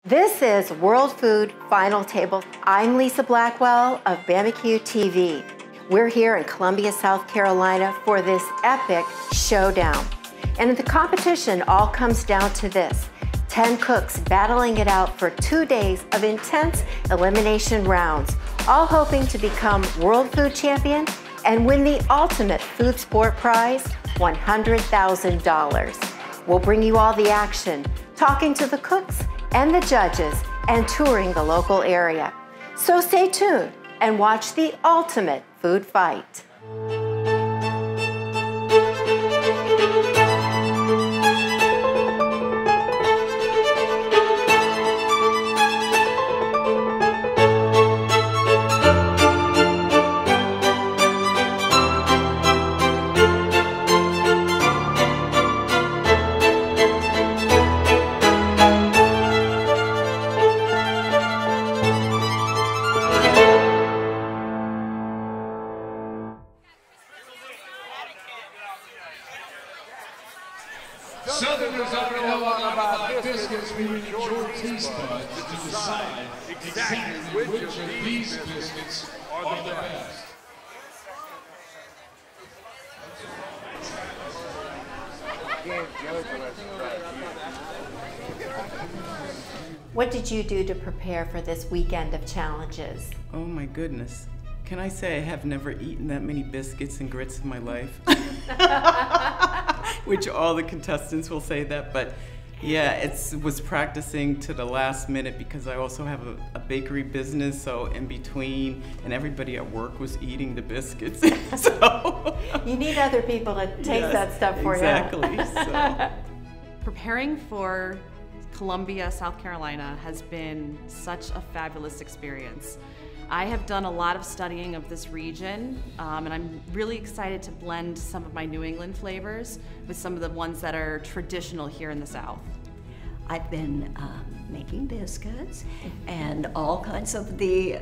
This is World Food Final Table. I'm Lisa Blackwell of BBQ TV. We're here in Columbia, South Carolina for this epic showdown. And the competition all comes down to this: 10 cooks battling it out for 2 days of intense elimination rounds, all hoping to become World Food Champion and win the ultimate food sport prize, $100,000. We'll bring you all the action, talking to the cooks and the judges, and touring the local area. So stay tuned and watch the ultimate food fight. Southerners are know about biscuits. We need your taste buds to decide exactly which of these biscuits are the best. What did you do to prepare for this weekend of challenges? Oh my goodness. Can I say I have never eaten that many biscuits and grits in my life? Which all the contestants will say that, but yeah, it was practicing to the last minute because I also have a bakery business, so in between, and everybody at work was eating the biscuits. So you need other people to taste that stuff for exactly, you. So. Preparing for Columbia, South Carolina has been such a fabulous experience. I have done a lot of studying of this region, and I'm really excited to blend some of my New England flavors with some of the ones that are traditional here in the South. I've been making biscuits and all kinds of the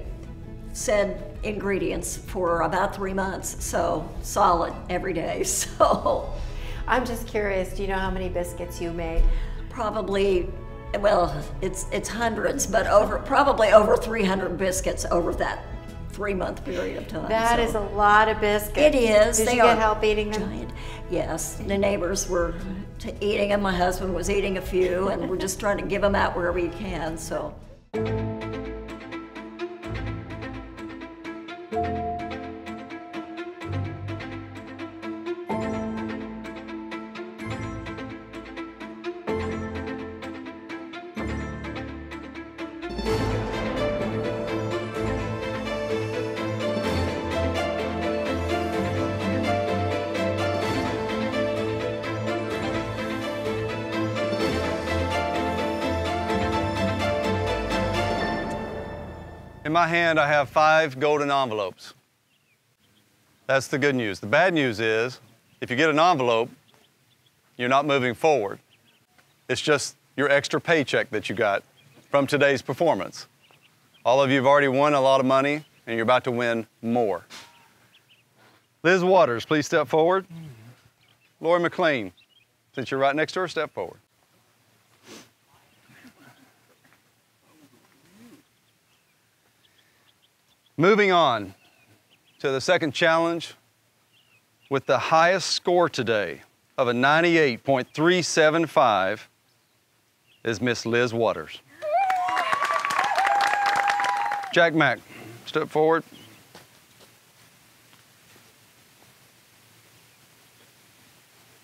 said ingredients for about 3 months, so solid every day. So I'm just curious, do you know how many biscuits you made? probably, well, it's hundreds, but probably over 300 biscuits over that 3-month period of time. That is a lot of biscuits. It is. Did you get help eating them? Giant. Yes, the neighbors were eating them. My husband was eating a few, and we're just trying to give them out wherever you can. So. In my hand, I have 5 golden envelopes. That's the good news. The bad news is, if you get an envelope, you're not moving forward. It's just your extra paycheck that you got from today's performance. All of you have already won a lot of money, and you're about to win more. Liz Waters, please step forward. Lori McLean, since you're right next to her, step forward. Moving on to the second challenge, with the highest score today of a 98.375 is Miss Liz Waters. Jack Mack, step forward.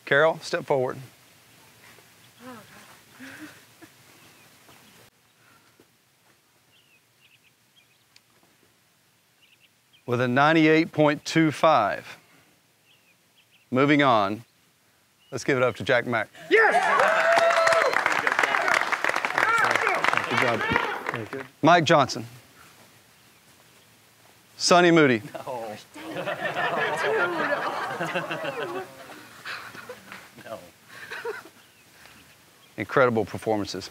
Carol, step forward. With a 98.25. Moving on, let's give it up to Jack Mack. Yes! Good job. Very good. Mike Johnson. Sonny Moody. No. No. Incredible performances.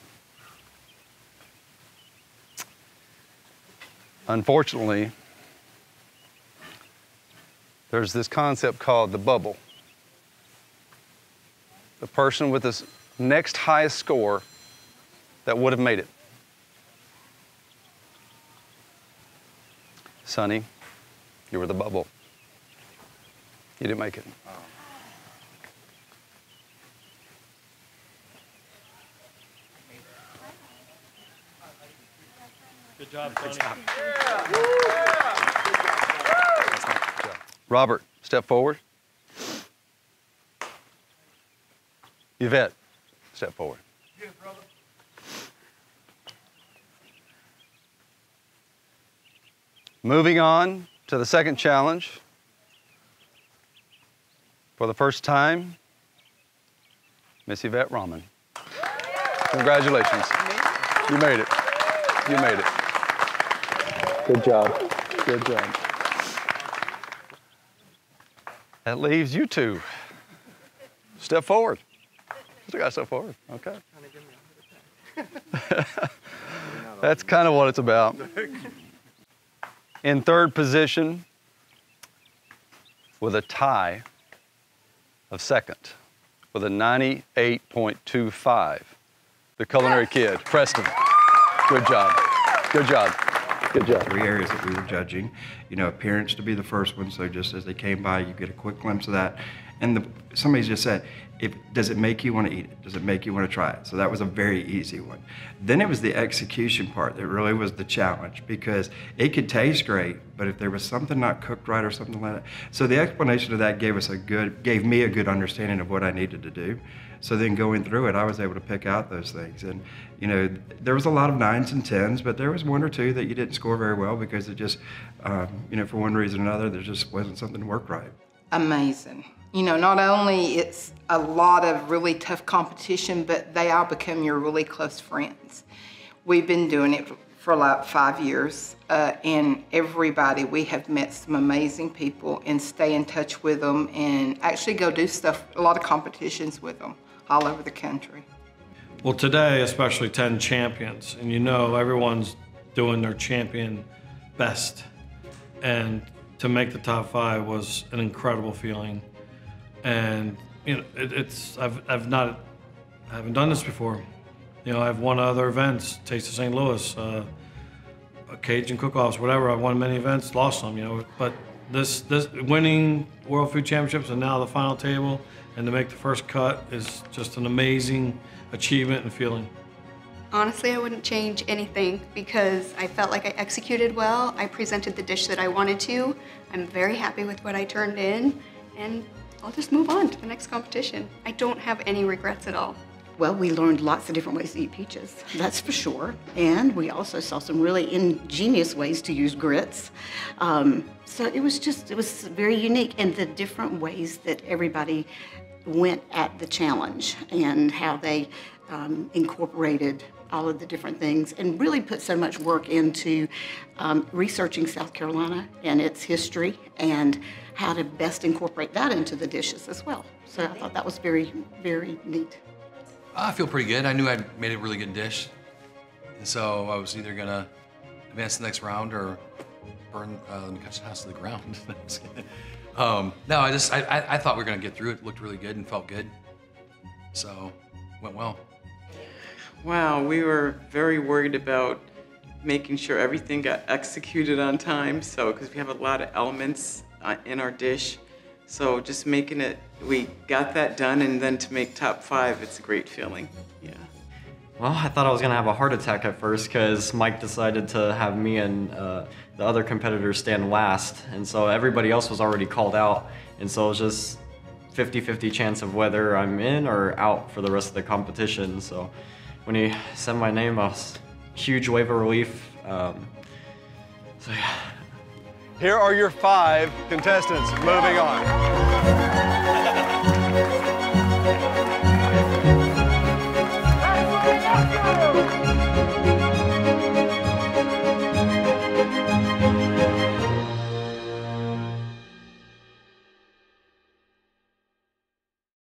Unfortunately, there's this concept called the bubble. The person with this next highest score that would have made it. Sonny, you were the bubble. You didn't make it. Good job, Sonny. Robert, step forward. Yvette, step forward. Moving on to the second challenge. For the first time, Miss Yvette Rahman. Congratulations. You made it. You made it. Good job. Good job. That leaves you two. Step forward. You gotta step forward. Okay. That's kind of what it's about. In third position, with a tie of second, with a 98.25, the culinary kid, Preston. Good job. Good job. Good job. 3 areas that we were judging. You know, appearance to be the first one, so just as they came by, you get a quick glimpse of that. And somebody just said, does it make you want to eat it? Does it make you want to try it? So that was a very easy one. Then it was the execution part that really was the challenge, because it could taste great, but if there was something not cooked right or something like that. So the explanation of that gave me a good understanding of what I needed to do. So then going through it, I was able to pick out those things. And, you know, there was a lot of 9s and 10s, but there was 1 or 2 that you didn't score very well because it just, you know, for one reason or another, there just wasn't something that worked right. Amazing. You know, not only it's a lot of really tough competition, but they all become your really close friends. We've been doing it for like 5 years, and everybody, we have met some amazing people and stay in touch with them and actually go do stuff, a lot of competitions with them all over the country. Well, today, especially 10 champions, and you know everyone's doing their champion best. And to make the top 5 was an incredible feeling. And you know, I haven't done this before. You know, I've won other events, Taste of St. Louis, Cajun cook-offs, whatever. I've won many events, lost some, you know. But this winning World Food Championships and now the final table and to make the first cut is just an amazing achievement and feeling. Honestly, I wouldn't change anything because I felt like I executed well. I presented the dish that I wanted to. I'm very happy with what I turned in, and I'll just move on to the next competition. I don't have any regrets at all. Well, we learned lots of different ways to eat peaches, that's for sure. And we also saw some really ingenious ways to use grits. So it was very unique, and the different ways that everybody went at the challenge and how they incorporated all of the different things and really put so much work into researching South Carolina and its history and how to best incorporate that into the dishes as well. So I thought that was very, very neat. I feel pretty good. I knew I'd made a really good dish. And so I was either gonna advance to the next round or burn the McCutcheon house to the ground. No, I thought we were gonna get through it. It looked really good and felt good. So, went well. Wow, we were very worried about making sure everything got executed on time. So, because we have a lot of elements in our dish. So just making it, we got that done, and then to make top 5, it's a great feeling, yeah. Well, I thought I was gonna have a heart attack at first because Mike decided to have me and the other competitors stand last. And so everybody else was already called out. And so it was just 50-50 chance of whether I'm in or out for the rest of the competition. So when he said my name, I was huge wave of relief. So yeah. Here are your 5 contestants moving on.